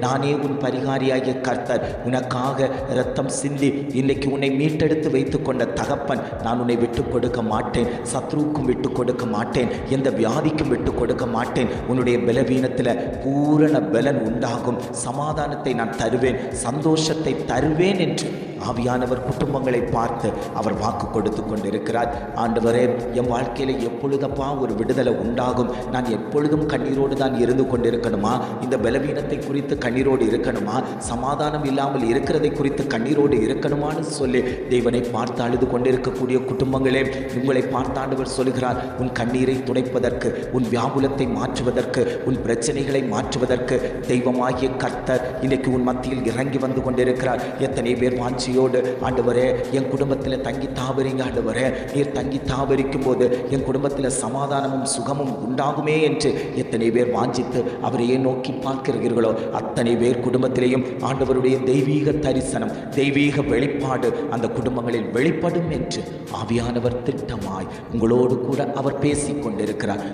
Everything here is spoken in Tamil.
நானே உன் பரிகாரியாகிய கர்த்தர், உனக்காக இரத்தம் சிந்தி இன்னைக்கு உன்னை மீட்டெடுத்து வைத்து கொண்ட தகப்பன். நான் உன்னை விட்டு கொடுக்க மாட்டேன், சத்ருவுக்கும் விட்டு கொடுக்க மாட்டேன், எந்த வியாதிக்கும் விட்டு கொடுக்க மாட்டேன். உன்னுடைய பலவீனத்தில் பூரண பலன் உண்டாகும், சமாதானத்தை நான் தருவேன், சந்தோஷத்தை தருவேன் என்று ஆவியானவர் குடும்பங்களை பார்த்து அவர் வாக்கு கொடுத்து கொண்டிருக்கிறார். ஆண்டவரே, என் வாழ்க்கையில் எப்பொழுதப்பா ஒரு விடுதலை உண்டாகும்? நான் எப்பொழுதும் கண்ணீரோடு தான் இருந்து கொண்டிருக்கணுமா? இந்த பலவீனத்தை குறித்து கண்ணீரோடு இருக்கணுமா? சமாதானம் இல்லாமல் இருக்கிறதை குறித்து கண்ணீரோடு இருக்கணுமான்னு சொல்லி தேவனை பார்த்து அழுது கொண்டிருக்கக்கூடிய குடும்பங்களே, உங்களை பார்த்து ஆண்டவர் சொல்கிறார், உன் கண்ணீரை துடைப்பதற்கு, உன் வியாகுலத்தை மாற்றுவதற்கு, உன் பிரச்சனைகளை மாற்றுவதற்கு தெய்வமாகிய கர்த்தர் இன்னைக்கு உன் மத்தியில் இறங்கி வந்து கொண்டிருக்கிறார். எத்தனை பேர் வாஞ்சியோடு, ஆண்டவரே என் குடும்பத்தில் தங்கி தாவரிங்க, ஆண்டவரே நீர் தங்கி தாவரிக்கும் போது என் குடும்பத்தில் சமாதானமும் சுகமும் உண்டாகுமே என்று எத்தனை பேர் வாஞ்சித்து அவரையே நோக்கி பார்க்கிறீர்களோ, அத்தனை பேர் குடும்பத்திலேயும் ஆண்டவருடைய தெய்வீக தரிசனம், தெய்வீக வெளிப்பாடு அந்த குடும்பங்களில் வெளிப்படும் என்று ஆவியானவர் திட்டமாய் உங்களோடு கூட அவர் பேசிக் கொண்டிருக்கிறார்.